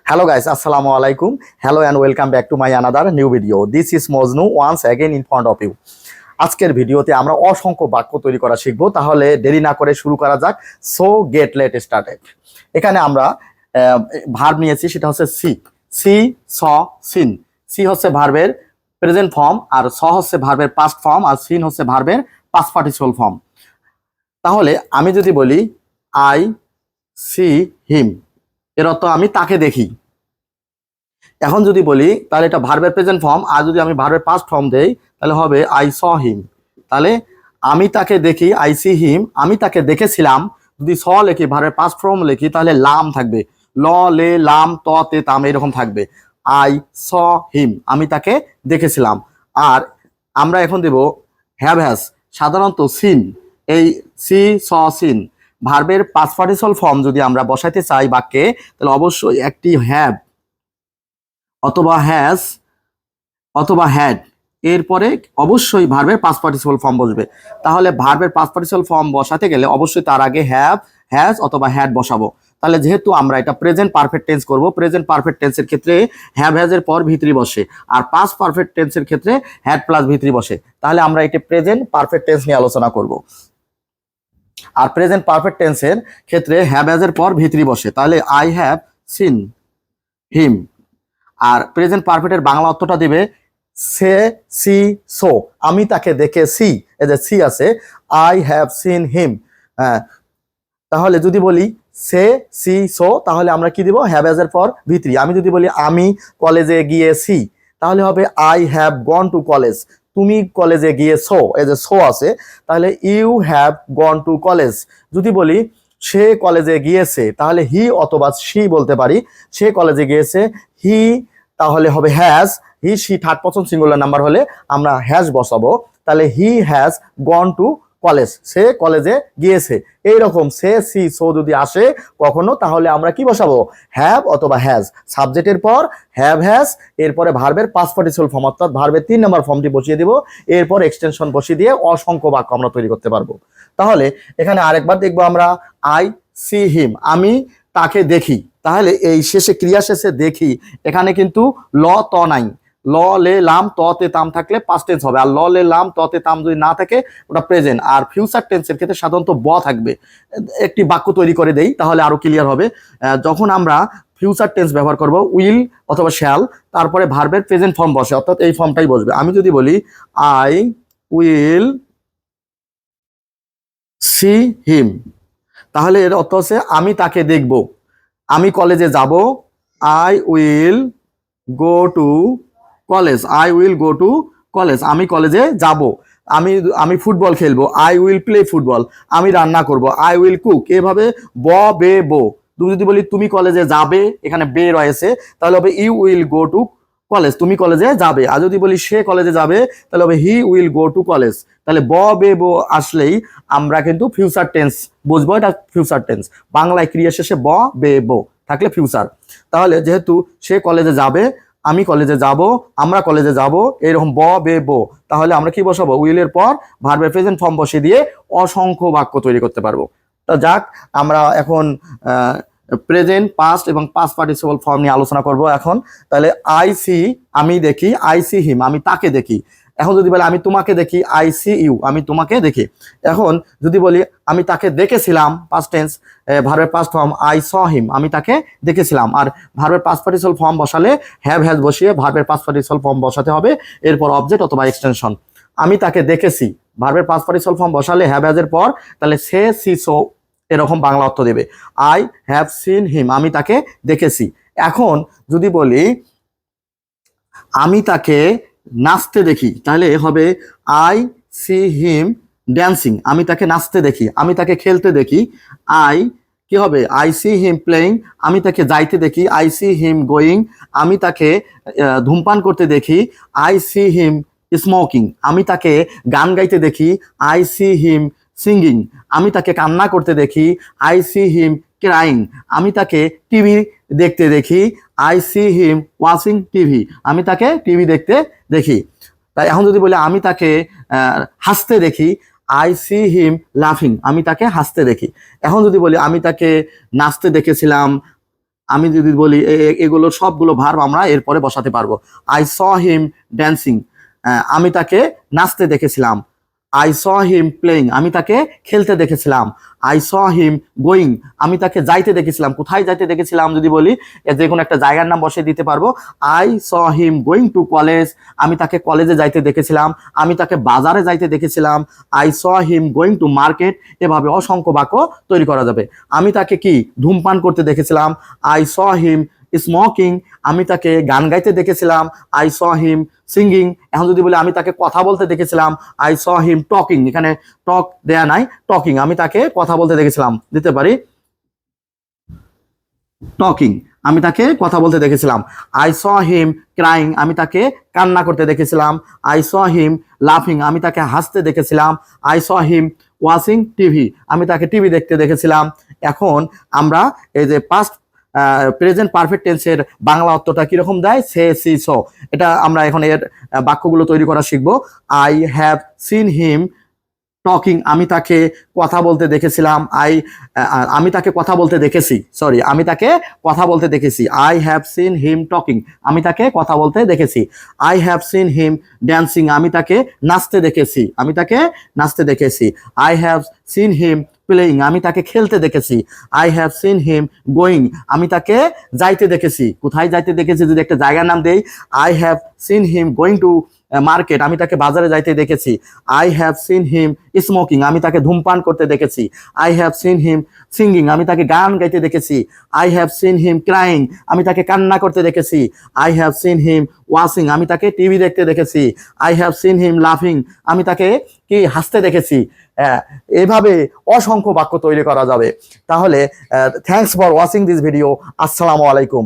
Hello guys, Assalamu alaikum. Hello and welcome back to my another new video. This is Mojnu once again in front of you. আজকের ভিডিওতে আমরা অসংখ্য বাক্য তৈরি করা শিখব। তাহলে দেরি না করে শুরু করা যাক। So get late started. এখানে আমরা ভার্ব নিয়েছি, সেটা হচ্ছে সি। সি, স, সিন। সি হচ্ছে ভার্বের প্রেজেন্ট ফর্ম, আর স হচ্ছে ভার্বের পাস্ট ফর্ম, আর সিন হচ্ছে ভার্বের পাস্ট পার্টিসিপল ফর্ম। তাহলে আমি যদি বলি আই সি হিম, এর অর্থ আমি তাকে দেখি। এখন যদি বলি তাহলে এটা ভার্বের প্রেজেন্ট ফর্ম, আর যদি আমি ভার্বের পাস্ট ফর্ম দেই তাহলে হবে আই স হিম। তাহলে আমি তাকে দেখি, আই সি হিম, আমি তাকে দেখেছিলাম। যদি স লিখি, ভার্বের পাস্ট ফর্ম লিখি, তাহলে লাম থাকবে, ল লে লাম ত তে তাম এরকম থাকবে। আই স হিম, আমি তাকে দেখেছিলাম। আর আমরা এখন দেব হ্যাভ হ্যাজ। সাধারণত সিন, এই সি স সিন ভার্বের পাস্ট পার্টিসিপল ফর্ম যদি আমরা বসাইতে চাই বাক্যে, তাহলে অবশ্যই একটি হ্যাভ অথবা হ্যাজ অথবা হ্যাড, এরপরে অবশ্যই ভার্বের পাস্ট পার্টিসিপল ফর্ম বসবে। তাহলে ভার্বের পাস্ট পার্টিসিপল ফর্ম বসাতে গেলে অবশ্যই তার আগে হ্যাভ, হ্যাজ অথবা হ্যাড বসাবো। তাহলে যেহেতু আমরা এটা প্রেজেন্ট পারফেক্ট টেন্স করব, প্রেজেন্ট পারফেক্ট টেন্সের ক্ষেত্রে হ্যাভ হ্যাজের পর ভিতরি বসে, আর পাস্ট পারফেক্ট টেন্সের ক্ষেত্রে হ্যাড প্লাস ভিতরি বসে। তাহলে আমরা এটা প্রেজেন্ট পারফেক্ট টেন্স নিয়ে আলোচনা করব। আর প্রেজেন্ট পারফেক্ট টেন্সের ক্ষেত্রে হ্যাভ হ্যাজের পর ভিতরি বসে। তাহলে আই হ্যাভ সিন হিম। আর প্রেজেন্ট পারফেক্টের বাংলা অর্থটা দেবে সে সি সো, আমি তাকে দেখেছি। এই যে সি আছে, আই হ্যাভ সিন হিম। হ্যাঁ, তাহলে যদি বলি সে সি সো, তাহলে আমরা কি দিব? হ্যাভ হ্যাজ এর পর ভিতরি। আমি যদি বলি আমি কলেজে গিয়েছি, তাহলে হবে I have gone to college. তুমি কলেজে গিয়েছো, এই যে সো আছে, তাহলে you have gone to college. যদি বলি সে কলেজে গিয়েছে, তাহলে হি অথবা সি বলতে পারি। সে কলেজে গিয়েছে, হি, তাহলে হবে has. He she third person singular number হলে আমরা হ্যাজ বসাবো। তাহলে he has gone to college, সে কলেজে গিয়েছে। এইরকম সে সি সো যদি আসে কখনো, তাহলে আমরা কি বসাবো? হ্যাভ অথবা হ্যাজ। সাবজেক্টের পর হ্যাভ হ্যাজ, এরপরে ভার্বের পাস্ট পার্টিসিপল ফর্ম অর্থাৎ ভার্বের 3 নম্বর ফর্মটি বসিয়ে দিব। এরপর এক্সটেনশন বসিয়ে দিয়ে অসংখ্য বাক্য আমরা তৈরি করতে পারবো। তাহলে এখানে আরেকবার দেখবো আমরা আই সি হিম, আমি তাকে দেখি। তাহলে এই শেষে ক্রিয়া শেষে দেখি, এখানে কিন্তু ল ত নাই। ল লে লাম ত তে তাম থাকলে পাস্ট টেন্স হবে, আর ল লে লাম ত তে তাম যদি না থাকে ওটা প্রেজেন্ট। আর ফিউচার টেন্সের ক্ষেত্রে সাধারণত ব থাকবে। একটি বাক্য তৈরি করে দেই, তাহলে আরো ক্লিয়ার হবে। যখন আমরা ফিউচার টেন্স ব্যবহার করব, উইল অথবা শ্যাল, তারপরে ভার্বের প্রেজেন্ট ফর্ম বসে, অর্থাৎ এই ফর্মটাই বসবে। আমি যদি বলি আই উইল সি হিম, তাহলে এর অর্থ হচ্ছে আমি তাকে দেখব। আমি কলেজে যাব, I will go to college. I will go to college, আমি কলেজে যাব। আমি ফুটবল খেলবো, আই উইল প্লে ফুটবল। আমি রান্না করব, আই উইল কুক। এভাবে ব বে বো। তুমি যদি বলি তুমি কলেজে যাবে, এখানে বে রয়েছে, তাহলে হবে you will go to college, তুমি কলেজে যাবে। আর যদি বলি সে কলেজে যাবে, তাহলে হবে he will go to college. তাহলে ব বে বো আসলেই আমরা কিন্তু ফিউচার টেন্স বুঝবো, এটা ফিউচার টেন্স। বাংলায় ক্রিয়া শেষে ব বে বো থাকলে ফিউচার। তাহলে যেহেতু সে কলেজে যাবে, আমি কলেজে যাব, আমরা কলেজে যাব, এরকম ব বে বো, তাহলে আমরা কি বসাবো? উইলের পর ভার্বের প্রেজেন্ট ফর্ম বসিয়ে দিয়ে অসংখ্য বাক্য তৈরি করতে পারবো। তা যাক, আমরা এখন প্রেজেন্ট, পাস্ট এবং পাস্ট পার্টিসিপল ফর্ম নিয়ে আলোচনা করব এখন। তাহলে আই সি, আমি দেখি, আই সি হিম, আমি তাকে দেখি। এখন যদি বলি আমি তোমাকে দেখি, আই সি ইউ, আমি তোমাকে দেখি। এখন যদি বলি আমি তাকে দেখেছিলাম, পাস্ট টেন্স, ভার্বের পাস্ট ফর্ম আই স হিম, আমি তাকে দেখেছিলাম। আর ভার্বের পাস্ট পার্টিসিপল ফর্ম বসালে হ্যাভ হ্যাজ বসিয়ে ভার্বের পাস্ট পার্টিসিপল ফর্ম বসাতে হবে, এরপর অবজেক্ট অথবা এক্সটেনশন। আমি তাকে দেখেছি, ভার্বের পাস্ট পার্টিসিপল ফর্ম বসালে হ্যাভ হ্যাজের পর তাহলে সে সি সো এরকম বাংলা অর্থ দেবে। আই হ্যাভ সিন হিম, আমি তাকে দেখেছি। এখন যদি বলি আমি তাকে নাচতে দেখি, তাহলে হবে আই সি হিম ড্যান্সিং, আমি তাকে নাচতে দেখি। আমি তাকে খেলতে দেখি, আই কি হবে? আই সি হিম প্লেইং, আমি তাকে যাইতে দেখি, আই সি হিম গোয়িং। আমি তাকে ধূমপান করতে দেখি, আই সি হিম স্মোকিং। আমি তাকে গান গাইতে দেখি, আই সি হিম সিঙ্গিং। আমি তাকে কান্না করতে দেখি, আই সি হিম ক্রাইং। আমি তাকে টিভি দেখতে দেখি, I see him watching TV, আমি তাকে টিভি দেখতে দেখি। তাই এখন যদি বলি আমি তাকে হাসতে দেখি, আই সি হিম লাফিং, আমি তাকে হাসতে দেখি। এখন যদি বলি আমি তাকে নাচতে দেখেছিলাম, আমি যদি বলি এগুলো সবগুলো ভার্ব আমরা এরপরে বসাতে পারবো। আই স হিম ড্যান্সিং, আমি তাকে নাচতে দেখেছিলাম। আই স হিম প্লেইং, আমি তাকে খেলতে দেখেছিলাম। আই স হিম গোয়িং, আমি তাকে যাইতে দেখেছিলাম। কোথায় যাইতে দেখেছিলাম যদি বলি যে কোনো একটা জায়গার নাম বসিয়ে দিতে পারবো। I saw him going to college, আমি তাকে কলেজে যাইতে দেখেছিলাম। আমি তাকে বাজারে যাইতে দেখেছিলাম। I saw him going to market. এভাবে অসংখ্য বাক্য তৈরি করা যাবে। আমি তাকে কি ধূমপান করতে দেখেছিলাম। আই স হিম স্মোকিং, আমি তাকে গান গাইতে দেখেছিলাম। I saw him singing. এখন যদি বলি আমি তাকে কথা বলতে দেখেছিলাম। আই স হিম টকিং, এখানে টক দেয়া নাই, টকিং, আমি তাকে কথা বলতে দেখেছিলাম, দিতে পারি টকিং, আমি তাকে কথা বলতে দেখেছিলাম। আই স হিম ক্রাইং, আমি তাকে কান্না করতে দেখেছিলাম। আই স হিম লাফিং, আমি তাকে হাসতে দেখেছিলাম। I saw him watching TV, আমি তাকে টিভি দেখতে দেখেছিলাম। এখন আমরা এই যে পাস্ট প্রেজেন্ট পারফেক্ট টেন্সের বাংলা অর্থটা কিরকম দেয়, সে সি সো, এটা আমরা এখন এর বাক্যগুলো তৈরি করা শিখবো। I have seen him talking, আমি তাকে কথা বলতে দেখেছিলাম। আমি তাকে কথা বলতে দেখেছি, সরি, আমি তাকে কথা বলতে দেখেছি। I have seen him talking, আমি তাকে কথা বলতে দেখেছি। I have seen him dancing, আমি তাকে নাচতে দেখেছি। আমি তাকে নাচতে দেখেছি। I have seen him playing, আমি তাকে খেলতে দেখেছি। I have seen him going, আমি তাকে যাইতে দেখেছি। কোথায় যাইতে দেখেছি যদি একটা জায়গার নাম দেই, I have seen him going to market, আমি তাকে বাজারে যাইতে দেখেছি। I have seen him smoking, আমি তাকে ধূমপান করতে দেখেছি। I have seen him singing, আমি তাকে গান গাইতে দেখেছি। I have seen him crying, আমি তাকে কান্না করতে দেখেছি। I have seen him watching, আমি তাকে টিভি দেখতে দেখেছি। আই হ্যাভ সিন হিম লাফিং, আমি তাকে কি হাসতে দেখেছি। এভাবে অসংখ্য বাক্য তৈরি করা যাবে। তাহলে thanks for watching this video. আসসালামু আলাইকুম।